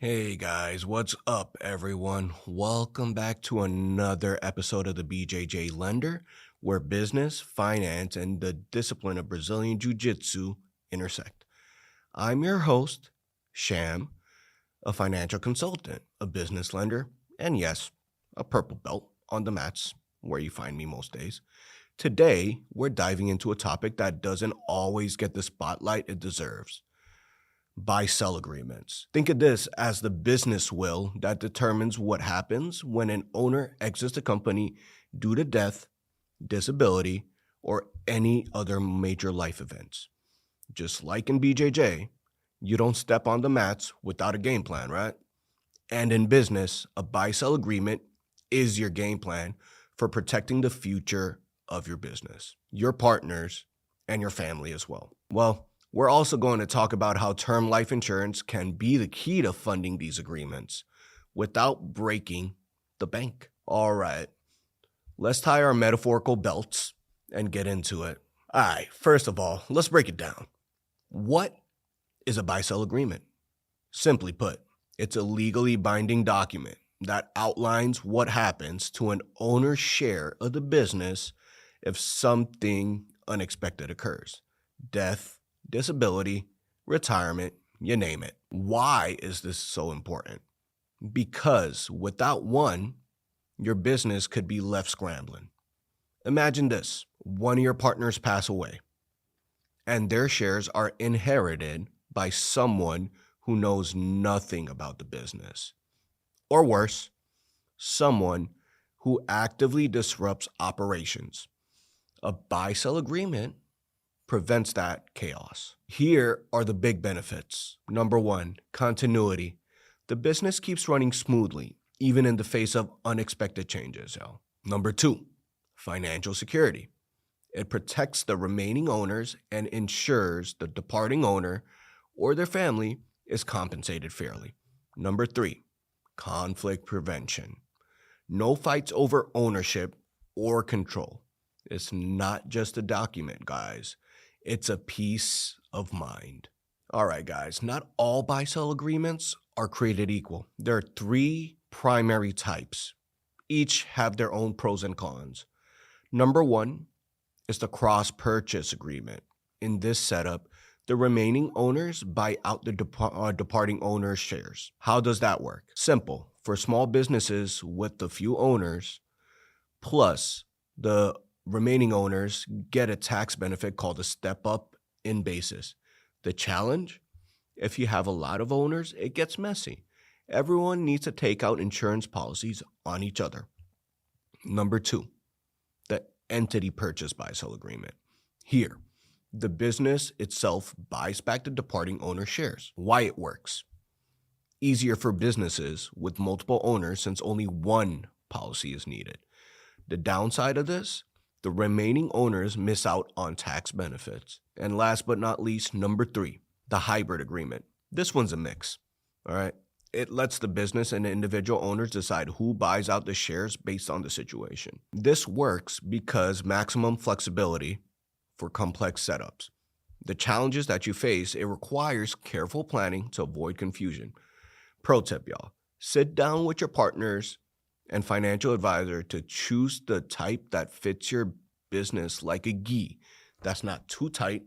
Hey guys, what's up everyone? Welcome back to another episode of the BJJ Lender, where business, finance, and the discipline of Brazilian Jiu-Jitsu intersect. I'm your host, Sham, a financial consultant, a business lender, and yes, a purple belt on the mats where you find me most days. Today, we're diving into a topic that doesn't always get the spotlight it deserves. Buy-sell agreements. Think of this as the business will that determines what happens when an owner exits the company due to death, disability, or any other major life events. Just like in BJJ, you don't step on the mats without a game plan, right? And in business, a buy-sell agreement is your game plan for protecting the future of your business, your partners, and your family as well. Well, we're also going to talk about how term life insurance can be the key to funding these agreements without breaking the bank. All right, let's tie our metaphorical belts and get into it. All right, first of all, let's break it down. What is a buy-sell agreement? Simply put, it's a legally binding document that outlines what happens to an owner's share of the business if something unexpected occurs. Death, disability, retirement, you name it. Why is this so important? Because without one, your business could be left scrambling. Imagine this: one of your partners pass away, and their shares are inherited by someone who knows nothing about the business. Or worse, someone who actively disrupts operations. A buy-sell agreement prevents that chaos. Here are the big benefits. Number one, continuity. The business keeps running smoothly, even in the face of unexpected changes. Number two, financial security. It protects the remaining owners and ensures the departing owner or their family is compensated fairly. Number three, conflict prevention. No fights over ownership or control. It's not just a document, guys. It's a peace of mind. All right, guys, not all buy-sell agreements are created equal. There are three primary types. Each have their own pros and cons. Number one is the cross-purchase agreement. In this setup, the remaining owners buy out the departing owner's shares. How does that work? Simple. For small businesses with a few owners, plus the remaining owners get a tax benefit called a step-up in basis. The challenge? If you have a lot of owners, it gets messy. Everyone needs to take out insurance policies on each other. Number two, the entity purchase buy-sell agreement. Here, the business itself buys back the departing owner's shares. Why it works? Easier for businesses with multiple owners since only one policy is needed. The downside of this? The remaining owners miss out on tax benefits. And last but not least, number three, the hybrid agreement. This one's a mix, all right? It lets the business and the individual owners decide who buys out the shares based on the situation. This works because maximum flexibility for complex setups. The challenges that you face, it requires careful planning to avoid confusion. Pro tip, y'all. Sit down with your partners and financial advisor to choose the type that fits your business like a gi that's not too tight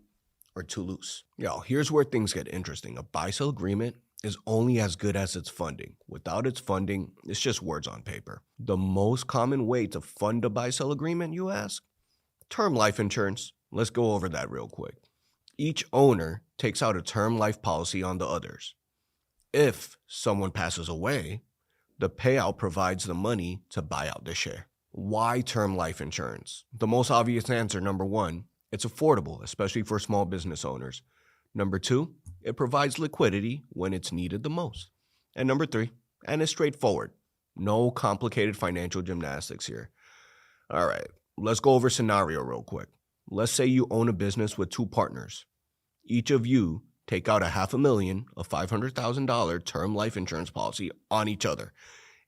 or too loose. Here's where things get interesting. A buy-sell agreement is only as good as its funding. Without its funding, it's just words on paper. The most common way to fund a buy-sell agreement, you ask? Term life insurance. Let's go over that real quick. Each owner takes out a term life policy on the others. If someone passes away, the payout provides the money to buy out the share. Why term life insurance? The most obvious answer, number one, it's affordable, especially for small business owners. Number two, it provides liquidity when it's needed the most. And number three, and it's straightforward. No complicated financial gymnastics here. All right, let's go over scenario real quick. Let's say you own a business with two partners. Each of you take out $500,000, a $500,000 term life insurance policy on each other.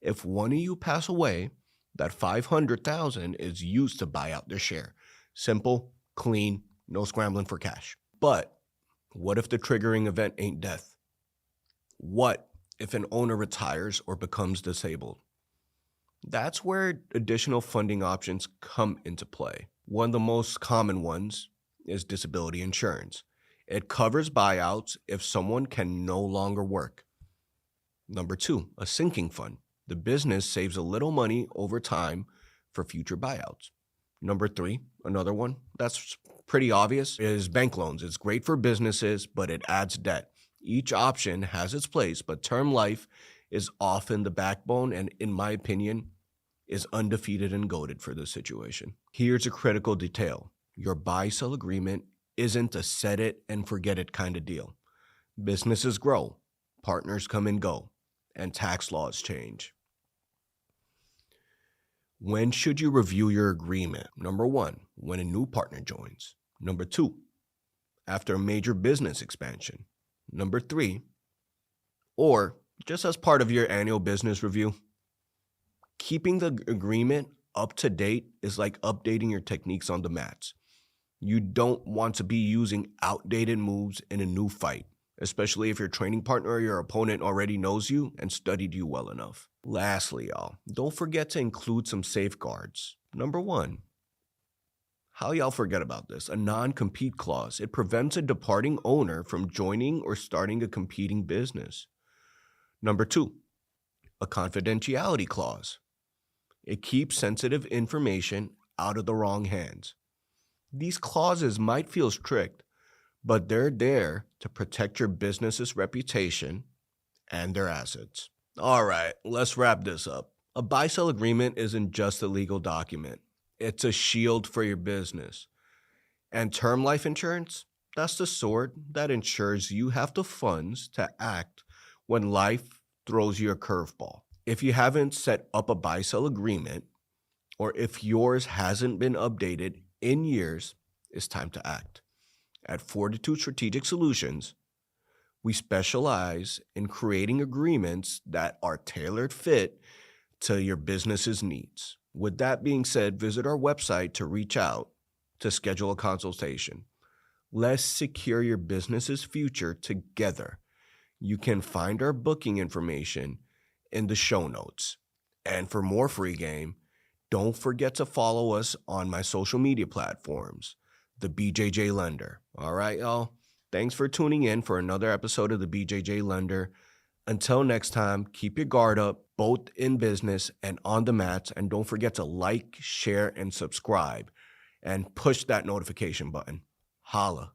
If one of you pass away, that $500,000 is used to buy out their share. Simple, clean, no scrambling for cash. But what if the triggering event ain't death? What if an owner retires or becomes disabled. That's where additional funding options come into play. One of the most common ones is disability insurance. It covers buyouts if someone can no longer work. Number two, a sinking fund. The business saves a little money over time for future buyouts. Number three, another one that's pretty obvious, is bank loans. It's great for businesses, but it adds debt. Each option has its place, but term life is often the backbone and, in my opinion, is undefeated and goated for this situation. Here's a critical detail. Your buy-sell agreement isn't a set it and forget it kind of deal. Businesses grow, partners come and go, and tax laws change. When should you review your agreement? Number one, when a new partner joins. Number two, after a major business expansion. Number three, or just as part of your annual business review. Keeping the agreement up to date is like updating your techniques on the mats. You don't want to be using outdated moves in a new fight, especially if your training partner or your opponent already knows you and studied you well enough. Lastly, y'all, don't forget to include some safeguards. Number one, how y'all forget about this? A non-compete clause. It prevents a departing owner from joining or starting a competing business. Number two, a confidentiality clause. It keeps sensitive information out of the wrong hands. These clauses might feel strict, but they're there to protect your business's reputation and their assets. All right, let's wrap this up. A buy-sell agreement isn't just a legal document. It's a shield for your business. And term life insurance, that's the sword that ensures you have the funds to act when life throws you a curveball. If you haven't set up a buy-sell agreement, or if yours hasn't been updated in years, it's time to act. At Fortitude Strategic Solutions, we specialize in creating agreements that are tailored fit to your business's needs. With that being said, visit our website to reach out to schedule a consultation. Let's secure your business's future together. You can find our booking information in the show notes. And for more free game, don't forget to follow us on my social media platforms, the BJJ Lender. All right, y'all. Thanks for tuning in for another episode of the BJJ Lender. Until next time, keep your guard up, both in business and on the mats. And don't forget to like, share, and subscribe. And push that notification button. Holla.